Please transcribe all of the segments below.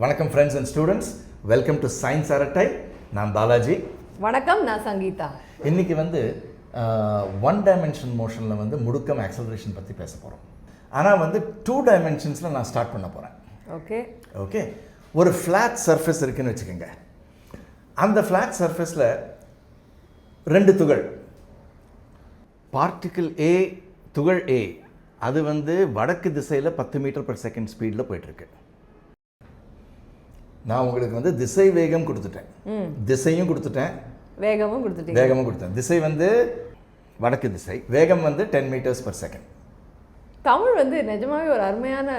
வணக்கம் friends and students, welcome to science அரட்டை. நான் பாலாஜி. வணக்கம், நான் சங்கீதா. இன்றைக்கி வந்து ஒன் டைமென்ஷன் மோஷனில் வந்து முடுக்கம் ஆக்சலரேஷன் பற்றி பேச போகிறோம். ஆனால் வந்து 2 டைமென்ஷன்ஸில் நான் ஸ்டார்ட் பண்ண போகிறேன். ஓகே ஒரு ஃப்ளாட் சர்ஃபேஸ் இருக்குதுன்னு வச்சுக்கோங்க. அந்த ஃப்ளாட் சர்ஃபேஸில் 2 துகள், பார்ட்டிக்கிள் ஏ, துகள் ஏ, அது வந்து வடக்கு திசையில் 10 மீட்டர் பர் செகண்ட் ஸ்பீடில் போயிட்டுருக்கு. நான் உங்களுக்கு வந்து திசை வேகம் கொடுத்துட்டேன், திசையும் கொடுத்துட்டேன், வேகமும் கொடுத்துட்டேன். திசை வந்து வடக்கு திசை, வேகம் வந்து 10 மீட்டர்ஸ் பர் செகண்ட். தமிழ் வந்து நிஜமாவே ஒரு அருமையான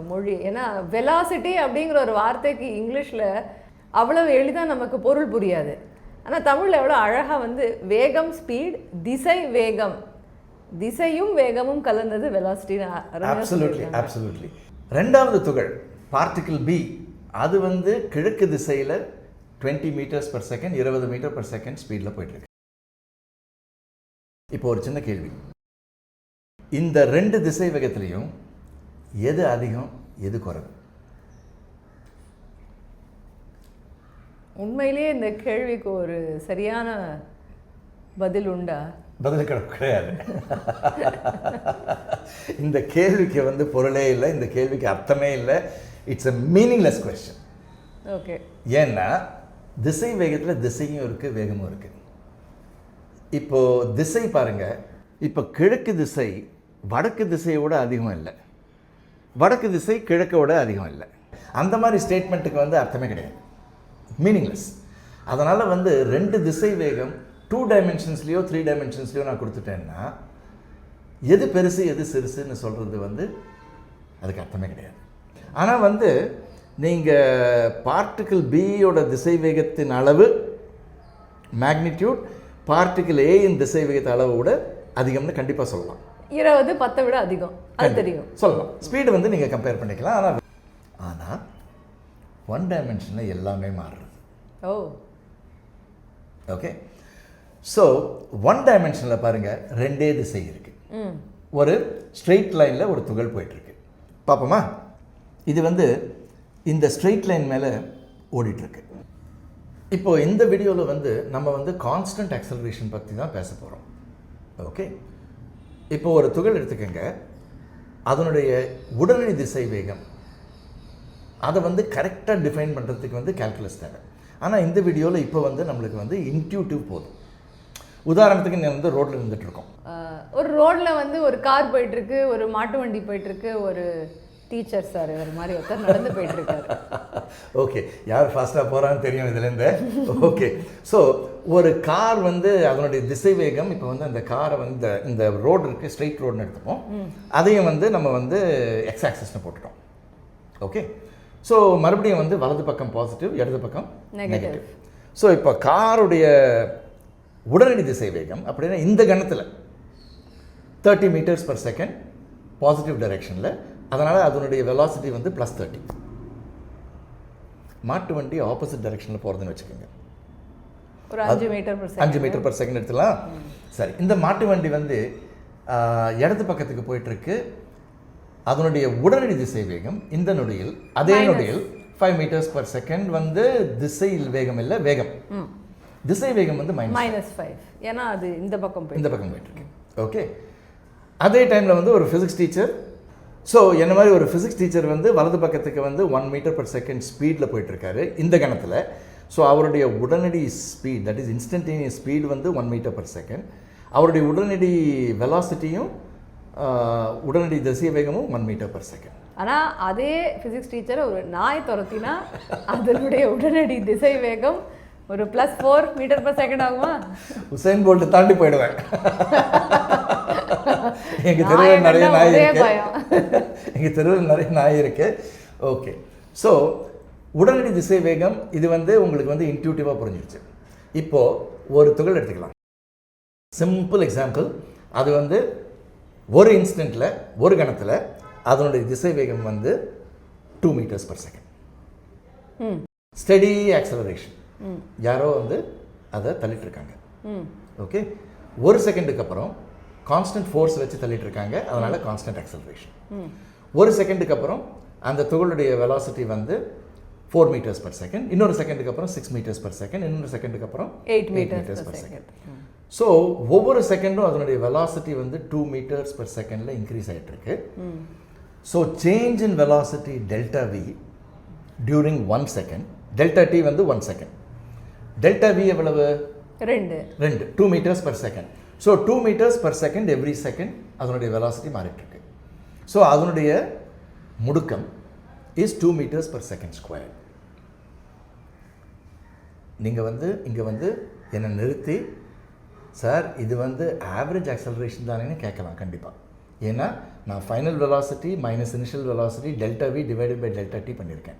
மொழி. ஏன்னா வெலாசிட்டி அப்படிங்கிற ஒரு வார்த்தைக்கு இங்கிலீஷில் அவ்வளவு எளிதாக நமக்கு பொருள் புரியாது. ஆனால் தமிழில் எவ்வளோ அழகாக வந்து வேகம், ஸ்பீட், திசை, வேகம், திசையும் வேகமும் கலந்தது வெலாசிட்டி. அப்சல்யூட்லி. ரெண்டாவது துகள் பார்ட்டிக்கிள் பி, அது வந்து கிழக்கு திசையில் 20 metres per second, 20 metre per second ஸ்பீடில் போயிட்டுருக்கு. இப்போ ஒரு சின்ன கேள்வி, இந்த 2 திசை வேகத்திலையும் எது அதிகம், எது குறைவு? உண்மையிலேயே இந்த கேள்விக்கு ஒரு சரியான பதில் உண்டா? பதில் கிடையாது. இந்த கேள்விக்கு வந்து பொருளே இல்லை, இந்த கேள்விக்கு அர்த்தமே இல்லை. It's a meaningless question. Okay. ஏன்னா திசை வேகத்தில் திசையும் இருக்குது, வேகமும் இருக்குது. இப்போது திசை பாருங்கள், இப்போ கிழக்கு திசை வடக்கு திசையோட அதிகம் இல்லை, வடக்கு திசை கிழக்கோட அதிகம் இல்லை. அந்த மாதிரி ஸ்டேட்மெண்ட்டுக்கு வந்து அர்த்தமே கிடையாது, மீனிங்லெஸ். அதனால் வந்து 2 திசை வேகம் 2 டைமென்ஷன்ஸ்லேயோ 3 டைமென்ஷன்ஸ்லேயோ நான் கொடுத்துட்டேன்னா எது பெருசு எது சிறுசுன்னு சொல்கிறது வந்து அதுக்கு அர்த்தமே கிடையாது. ஆனால் வந்து நீங்கள் பார்ட்டிக்கிள் பியோட திசை வேகத்தின் அளவு, மேக்னிடியூட், பார்ட்டிக்கிள் ஏயின் திசை வேகத்தின் அளவு விட அதிகம்னு கண்டிப்பாக சொல்லலாம். 20 10 விட அதிகம், அது தெரியும், சொல்லலாம். ஸ்பீடு வந்து நீங்கள் கம்பேர் பண்ணிக்கலாம். ஆனால் 1 டைமென்ஷனில் எல்லாமே மாறுறது. ஓகே. ஸோ 1 டைமென்ஷனில் பாருங்கள், 2 திசை இருக்குது. ஒரு ஸ்ட்ரெயிட் லைனில் ஒரு துகள் போயிட்டுருக்கு. பார்ப்போமா? இது வந்து இந்த ஸ்ட்ரெயிட் லைன் மேலே ஓடிட்டுருக்கு. இப்போது இந்த வீடியோவில் வந்து நம்ம வந்து கான்ஸ்டன்ட் ஆக்சலரேஷன் பற்றி தான் பேச போகிறோம். ஓகே. இப்போது ஒரு துகள் எடுத்துக்கங்க, அதனுடைய உடனடி திசை வேகம் அதை வந்து கரெக்டாக டிஃபைன் பண்ணுறதுக்கு வந்து கால்குலஸ் தேவை. ஆனால் இந்த வீடியோவில் இப்போ வந்து நம்மளுக்கு வந்து இன்ட்யூட்டிவ் போதும். உதாரணத்துக்கு நான் வந்து ரோட்டில் இருந்துகிட்ருக்கோம், ஒரு ரோட்டில் வந்து ஒரு கார் போயிட்டுருக்கு, ஒரு மாட்டு வண்டி போயிட்டுருக்கு, ஒரு டீச்சர் சார் இவர் மாதிரி ஒருத்தர் நடந்து போயிட்டுருக்காரு. ஓகே, யார் ஃபாஸ்ட்டாக போகிறான்னு தெரியும் இதுலேருந்து. ஓகே. ஸோ ஒரு கார் வந்து அதனுடைய திசை வேகம், இப்போ வந்து அந்த காரை வந்து இந்த ரோடு இருக்குது, ஸ்ட்ரெயிட் ரோடுன்னு எடுத்துப்போம், அதையும் வந்து நம்ம வந்து எக்ஸ் ஆக்சிஸ்னு போட்டுட்டோம். ஓகே. ஸோ மறுபடியும் வந்து வலது பக்கம் பாசிட்டிவ், இடது பக்கம் நெகட்டிவ். ஸோ இப்போ காருடைய உடனடி திசை வேகம் அப்படின்னா இந்த கணத்தில் 30 மீட்டர்ஸ் பர் செகண்ட் பாசிட்டிவ் டைரெக்ஷனில், அதனால் அதனுடைய வெலாசிட்டி வந்து +30. மாட்டு வண்டி ஆப்போசிட் டைரெக்ஷனில் போகிறதுன்னு வச்சுக்கோங்க, ஒரு 5 மீட்டர் பர் செகண்ட் எடுத்துலாம். சரி, இந்த மாட்டு வண்டி வந்து இடது பக்கத்துக்கு போயிட்டுருக்கு, அதனுடைய உடனடி திசை வேகம் இந்த நொடியில், அதே நொடியில் 5 மீட்டர்ஸ் பர் செகண்ட் வந்து திசை வேகம் இல்லை, வேகம் திசை வேகம் வந்து -5, ஏன்னா அது இந்த பக்கம் போயிட்டுருக்கு. ஓகே. அதே டைமில் வந்து ஒரு ஃபிசிக்ஸ் டீச்சர், ஸோ என்ன மாதிரி ஒரு ஃபிசிக்ஸ் டீச்சர் வந்து வலது பக்கத்துக்கு வந்து 1 மீட்டர் பர் செகண்ட் ஸ்பீடில் போயிட்டுருக்காரு இந்த கணத்தில். ஸோ அவருடைய உடனடி speed, that is instantaneous speed வந்து 1 மீட்டர் பர் செகண்ட். அவருடைய உடனடி வெலாசிட்டியும் உடனடி திசை வேகமும் 1 மீட்டர் பர் செகண்ட். ஆனால் அதே ஃபிசிக்ஸ் டீச்சரை ஒரு நாய் துரத்தினா அதனுடைய உடனடி திசை வேகம் ஒரு +4 மீட்டர் பர் செகண்ட் ஆகுமா? உசைன் போல்ட் தாண்டி போயிடுவேன். எங்கள் தெருவில் நிறைய நாய் இருக்கு, எங்கள் தெருவில் நிறைய நாய் இருக்கு. ஓகே. ஸோ உடனடி திசை வேகம் இது வந்து உங்களுக்கு வந்து இன்ட்யூட்டிவாக புரிஞ்சிருச்சு. இப்போது ஒரு துகள் எடுத்துக்கலாம், சிம்பிள் எக்ஸாம்பிள். அது வந்து ஒரு இன்ஸ்டன்ட்டில், ஒரு கணத்தில் அதனுடைய திசை வேகம் வந்து 2 metres per second. Steady acceleration, யாரோ வந்து அதை தள்ளிட்டுருக்காங்க. ஓகே. ஒரு செகண்டுக்கு அப்புறம் கான்ஸ்டன்ட் ஃபோர்ஸ் வச்சு தள்ளிட்டு இருக்காங்க, அதனால் கான்ஸ்டன்ட் ஆக்சலரேஷன். ஒரு செகண்டுக்கு அப்புறம் அந்த துகளுடைய வெலாசிட்டி வந்து 4 meters per second, இன்னொரு செகண்டுக்கு அப்புறம் 6 meters per second, இன்னொரு செகண்டுக்கு அப்புறம் 8 meters per per second. second. So ஒவ்வொரு செகண்டும் அதனுடைய வெலாசிட்டி வந்து 2 meters per secondல இன்க்ரீஸ் ஆகிட்டு இருக்கு. So change in velocity delta V during 1 second, delta T வந்து 1 second. டெல்டா வி எவ்வளவு? 2 meters per second. So 2 meters per second every second அதனுடைய velocity மாறிட்டு இருக்கு. ஸோ அதனுடைய முடுக்கம் is 2 meters per second square. நீங்கள் வந்து இங்கே வந்து என்னை நிறுத்தி சார் இது வந்து ஆவரேஜ் ஆக்சலரேஷன் தானேன்னு கேட்கலாம் கண்டிப்பாக. ஏன்னா நான் final velocity minus initial velocity delta V divided by delta T பண்ணியிருக்கேன்.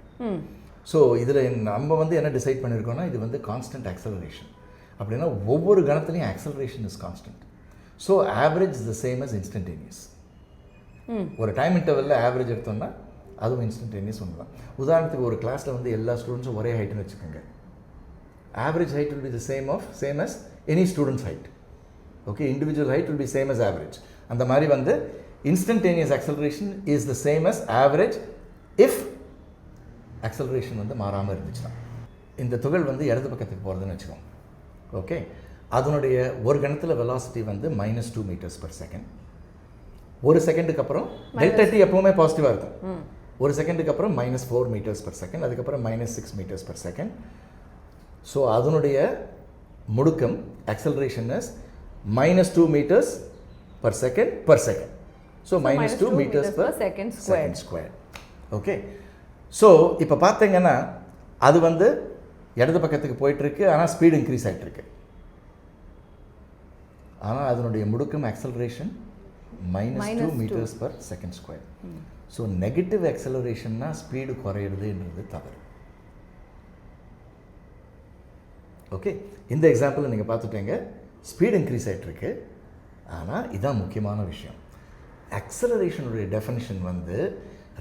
ஸோ இதில் நம்ம வந்து என்ன டிசைட் பண்ணியிருக்கோம்னா இது வந்து கான்ஸ்டன்ட் ஆக்சலரேஷன். அப்படின்னா ஒவ்வொரு கணத்துலையும் acceleration is constant. So average is the same as instantaneous. ஒரு டைம் இன்டர்வலில் ஆவரேஜ் எடுத்தோம்னா அதுவும் இன்ஸ்டன்டேனியஸ் ஒன்று தான். உதாரணத்துக்கு ஒரு கிளாஸில் வந்து எல்லா ஸ்டூடெண்ட்ஸும் ஒரே ஹைட்டுன்னு வச்சுக்கோங்க. Average height will be the same as any student's height. Okay, individual height will be same as average. அந்த மாதிரி வந்து instantaneous acceleration is the same as average if acceleration வந்து மாறாமல் இருந்துச்சுன்னா. இந்த துகள் வந்து இடது பக்கத்துக்கு போகிறதுன்னு வச்சுக்கோங்க. ஓகே, அதனுடைய ஒரு கணத்தில் வெலாசிட்டி வந்து -2 meters per second. ஒரு செகண்டுக்கு அப்புறம் டெல்டா டி எப்பவுமே பாசிட்டிவாக இருக்கும். ஒரு செகண்டுக்கு அப்புறம் -4 meters per second, அதுக்கப்புறம் -6 meters per second. ஸோ அதனுடைய முடுக்கம் acceleration is -2 meters per second per second. So -2 meters per second square. Okay, so இப்போ பார்த்தீங்கன்னா அது வந்து இடது பக்கத்துக்கு போயிட்டுருக்கு, ஆனால் ஸ்பீடு இன்க்ரீஸ் ஆகிட்டுருக்கு. ஆனால் அதனுடைய முடுக்கம் acceleration -2 meters per second square. So negative acceleration-னா ஸ்பீடு குறையிறதுன்றது தவறு. ஓகே, இந்த எக்ஸாம்பிள் நீங்கள் பார்த்துட்டீங்க, ஸ்பீடு இன்க்ரீஸ் ஆகிட்டுருக்கு. ஆனால் இதான் முக்கியமான விஷயம், ஆக்சலரேஷனுடைய டெஃபினிஷன் வந்து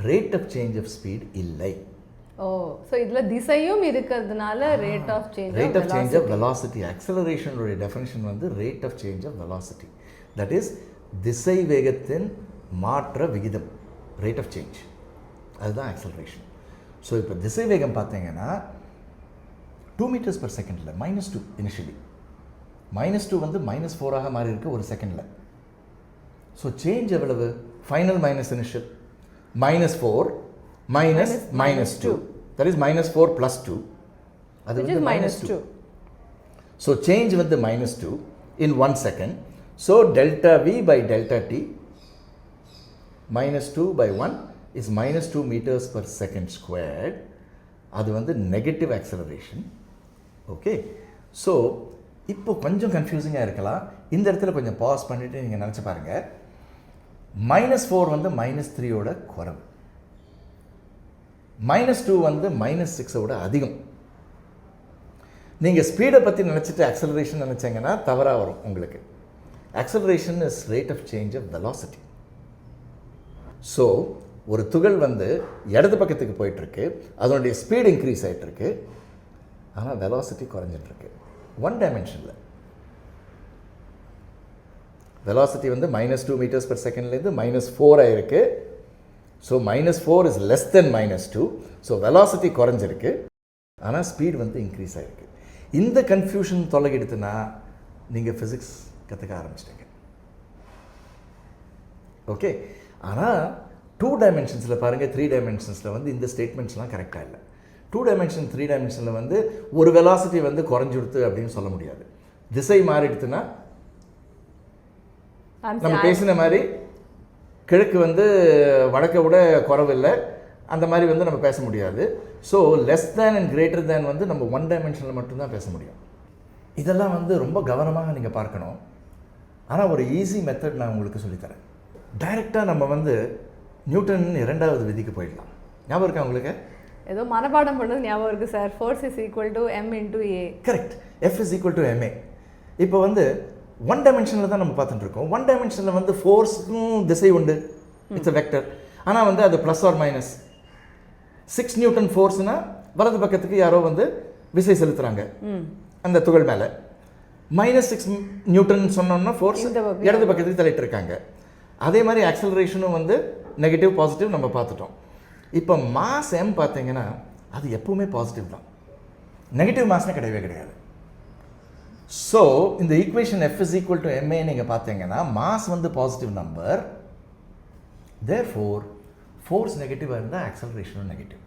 rate of change of speed இல்லை. ஓ, ஸோ இதில் திசையும் இருக்கிறதுனால rate of change of velocity. ஆக்சலரேஷனுடைய டெஃபினிஷன் வந்து rate of change of velocity, that is திசை வேகத்தின் மாற்ற விகிதம், ரேட் ஆஃப் சேஞ்ச், அதுதான் ஆக்சலரேஷன். ஸோ இப்போ திசை வேகம் பார்த்தீங்கன்னா 2 meters per secondல -2 இனிஷியலி, -2 வந்து -4 மாறி இருக்கு ஒரு செகண்டில். ஸோ சேஞ்ச் எவ்வளவு? Final minus initial -4 -2, that is -4 + 2, அது வந்து -2. ஸோ சேஞ்ச் வந்து -2 in 1 second. So delta V by delta T -2 by 1 is -2 meters per second squared. அது வந்து நெகட்டிவ் ஆக்சலரேஷன். ஓகே, ஸோ இப்போ கொஞ்சம் கன்ஃபியூசிங்காக இருக்கலாம். இந்த இடத்துல கொஞ்சம் பாஸ் பண்ணிவிட்டு நீங்கள் நினச்சி பாருங்கள், -4 வந்து -3யோட குறைவு, -2 வந்து -6ஓட அதிகம். நீங்கள் ஸ்பீடை பற்றி நினச்சிட்டு ஆக்சலரேஷன் நினச்சிங்கன்னா தவறாக வரும் உங்களுக்கு. Acceleration is rate of change of velocity. So ஒரு துகள் வந்து இடது பக்கத்துக்கு போயிட்டுருக்கு, அதனுடைய ஸ்பீடு இன்க்ரீஸ் ஆகிட்டுருக்கு, ஆனால் வெலாசிட்டி குறைஞ்சிட்ருக்கு. 1 dimensionல் வெலாசிட்டி வந்து -2 meters per secondலேருந்து -4 ஆகிருக்கு. So -4 is less than -2. So velocity குறைஞ்சிருக்கு, ஆனால் ஸ்பீடு வந்து இன்க்ரீஸ் ஆகிருக்கு. இந்த கன்ஃபியூஷன் தொலைகிடுத்துனா நீங்கள் ஃபிசிக்ஸ் கற்றுக்க ஆரம்பிச்சிட்டீங்க. ஓகே, ஆனால் 2 dimensionsல பாருங்கள், 3 dimensionsல வந்து இந்த ஸ்டேட்மெண்ட்ஸ்லாம் கரெக்டாக இல்லை. 2 dimension 3 dimensionல வந்து ஒரு வெலாசிட்டி வந்து குறைஞ்சிடுத்து அப்படின்னு சொல்ல முடியாது. திசை மாறிடுத்துன்னா நம்ம பேசின மாதிரி கிழக்கு வந்து வடக்கை விட குறைவில்லை, அந்த மாதிரி வந்து நம்ம பேச முடியாது. So less than and greater than வந்து நம்ம 1 dimensionல மட்டும்தான் பேச முடியும். இதெல்லாம் வந்து ரொம்ப கவனமாக நீங்கள் பார்க்கணும். ஆனால் ஒரு ஈஸி மெத்தட் நான் உங்களுக்கு சொல்லித்தரேன். டைரெக்டாக நம்ம வந்து நியூட்டன் 2வது விதிக்கு போயிடலாம். ஞாபகம் இருக்கா உங்களுக்கு? ஏதோ மனப்பாடம் பண்ணது ஞாபகம் இருக்குது sir. Force is equal to m × a. Correct, F is equal to ma. இப்போ வந்து 1 dimensionல தான் நம்ம பார்த்துட்டு இருக்கோம். 1 dimensionல வந்து ஃபோர்ஸுக்கும் திசை உண்டு, இட்ஸ் அ வெக்டர். ஆனால் வந்து அது +or- 6 நியூட்டன் ஃபோர்ஸ்னா வலது பக்கத்துக்கு யாரோ வந்து விசை செலுத்துகிறாங்க அந்த துகள் மேலே. -6 நியூட்டன் சொன்னோம்னா ஃபோர்ஸ் இடது பக்கத்துக்கு தள்ளிட்டு இருக்காங்க. அதே மாதிரி ஆக்சலரேஷனும் வந்து நெகட்டிவ் பாசிட்டிவ் நம்ம பார்த்துட்டோம். இப்போ மாஸ் m பார்த்தீங்கன்னா அது எப்பவுமே பாசிட்டிவ் தான். நெகட்டிவ் மாஸ்னே கிடையவே கிடையாது. ஸோ இந்த equation F is equal to ma நீங்கள் பார்த்தீங்கன்னா மாஸ் வந்து பாசிட்டிவ் நம்பர், தேர்ஃபோர் ஃபோர்ஸ் நெகட்டிவாக இருந்தால் ஆக்சலரேஷனும் நெகட்டிவ்,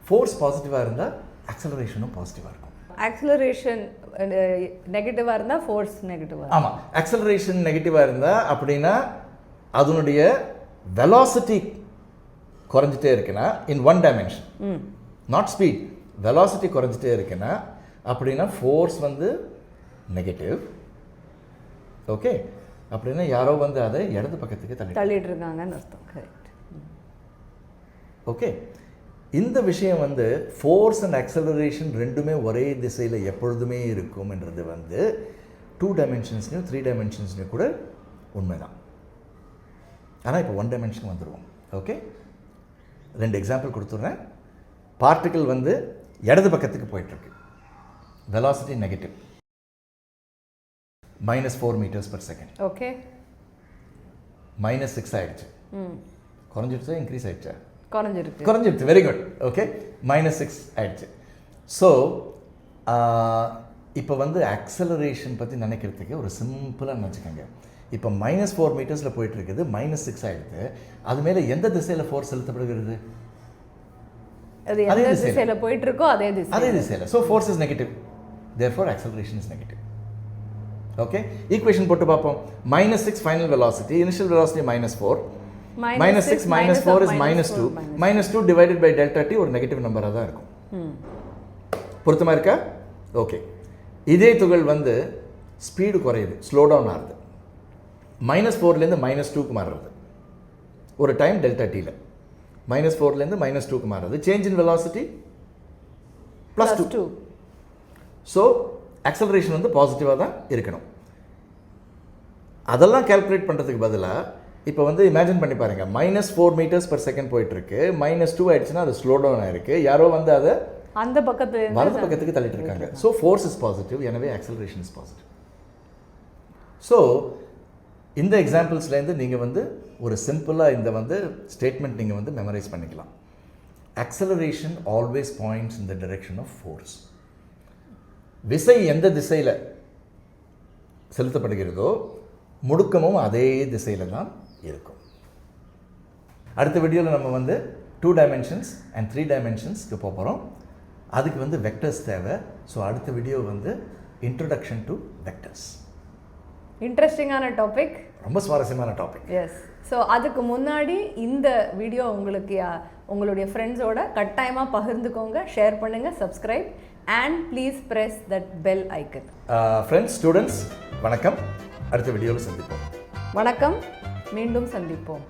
ஃபோர்ஸ் பாசிட்டிவாக இருந்தால் ஆக்சலரேஷனும் பாசிட்டிவாக இருக்கும். ஆக்சலரேஷன் நெகட்டிவாக இருந்தால் ஃபோர்ஸ் நெகட்டிவாக. ஆமாம், ஆக்சலரேஷன் நெகட்டிவாக இருந்தால் அப்படின்னா அதனுடைய வெலாசிட்டி குறைஞ்சிட்டே இருக்குன்னா in one dimension, not speed, velocity குறைஞ்சிட்டே இருக்குன்னா அப்படின்னா ஃபோர்ஸ் வந்து நெகட்டிவ். ஓகே, அப்படின்னா யாரோ வந்து அதை இடது பக்கத்துக்கு தள்ளிட்டு இருக்காங்கன்னு அர்த்தம். கரெக்ட். ஓகே, இந்த விஷயம் வந்து ஃபோர்ஸ் அண்ட் ஆக்சலரேஷன் ரெண்டுமே ஒரே திசையில் எப்பொழுதுமே இருக்கும்ன்றது வந்து 2 டைமென்ஷன்ஸ்லையும் 3 டைமென்ஷன்ஸ்லையும் கூட உண்மைதான். ஆனால் இப்போ 1 டைமென்ஷன் வந்துடுவோம். ஓகே, 2 எக்ஸாம்பிள் கொடுத்துட்றேன். பார்ட்டிகிள் வந்து இடது பக்கத்துக்கு போயிட்டுருக்கு, வெலாசிட்டி நெகட்டிவ், -4 meters/second. ஓகே, -6 ஆயிடுச்சு. குறைஞ்சிடுச்சா இன்க்ரீஸ் ஆயிடுச்சா? குறைஞ்சிருச்சு. Very good. ஓகே, -6 ஆயிடுச்சு. ஸோ இப்போ வந்து ஆக்சலரேஷன் பற்றி நினைக்கிறதுக்கு ஒரு சிம்பிளாக நினச்சிக்கோங்க. இப்போ -4 மீட்டர்ஸில் போயிட்டு இருக்குது, -6 ஆயிடுது. அது மேலே எந்த திசையில் ஃபோர்ஸ் செலுத்தப்படுகிறது? அதே திசையில் போயிட்டு இருக்கோ அதே திசையில். So force is negative, therefore acceleration is negative. Okay, equation போட்டு பார்ப்போம். -6 final velocity, initial velocity -4, -6 -4 is -2. -2 divided by delta t ஒரு நெகட்டிவ் நம்பராக தான் இருக்கும். பொருத்தமாக இருக்கா? ஓகே, இதே துகள் வந்து ஸ்பீடு குறையுது, ஸ்லோ டவுன் ஆகுது, -4லேருந்து -2க்கு மாறுறது ஒரு டைம் டெல்டா டீல, -4லேருந்து -2க்கு மாறுறது, change in velocity +2. So acceleration வந்து பாசிட்டிவாக தான் இருக்கணும். அதெல்லாம் கால்குலேட் பண்ணுறதுக்கு பதிலாக இப்போ வந்து இமேஜின் பண்ணி பாருங்கள், -4 meters/second போயிட்டுருக்கு, -2 ஆயிடுச்சுன்னா அது ஸ்லோ டவுன் ஆயிருக்கு, யாரோ வந்து அதை அந்த வலது பக்கத்துக்கு தள்ளிட்டு இருக்காங்க. ஸோ ஃபோர்ஸ் இஸ் பாசிட்டிவ், எனவே ஆக்சலரேஷன் இஸ் பாசிட்டிவ். ஸோ இந்த எக்ஸாம்பிள்ஸ்லேருந்து நீங்கள் வந்து ஒரு சிம்பிளாக இந்த வந்து ஸ்டேட்மெண்ட் நீங்கள் வந்து மெமரைஸ் பண்ணிக்கலாம். Acceleration always points in the direction of force. விசை எந்த திசையில் செலுத்தப்படுகிறதோ முடுக்கமும் அதே திசையில் தான் இருக்கும். அடுத்த வீடியோவில் நம்ம வந்து 2 dimensions and 3 dimensionsக்கு போகிறோம். அதுக்கு வந்து வெக்டர்ஸ் தேவை. ஸோ அடுத்த வீடியோ வந்து இன்ட்ரொடக்ஷன் டு வெக்டர்ஸ். இன்ட்ரெஸ்டிங்கான டாபிக், ரொம்ப சுவாரஸ்யமான டாபிக். எஸ். ஸோ அதுக்கு முன்னாடி இந்த வீடியோ உங்களுக்கு உங்களுடைய ஃப்ரெண்ட்ஸோட கட்டாயமாக பகிர்ந்துக்கோங்க, ஷேர் பண்ணுங்கள், subscribe and please press that bell icon. Friends, students, வணக்கம். அடுத்த வீடியோவில் சந்திப்போம். வணக்கம், மீண்டும் சந்திப்போம்.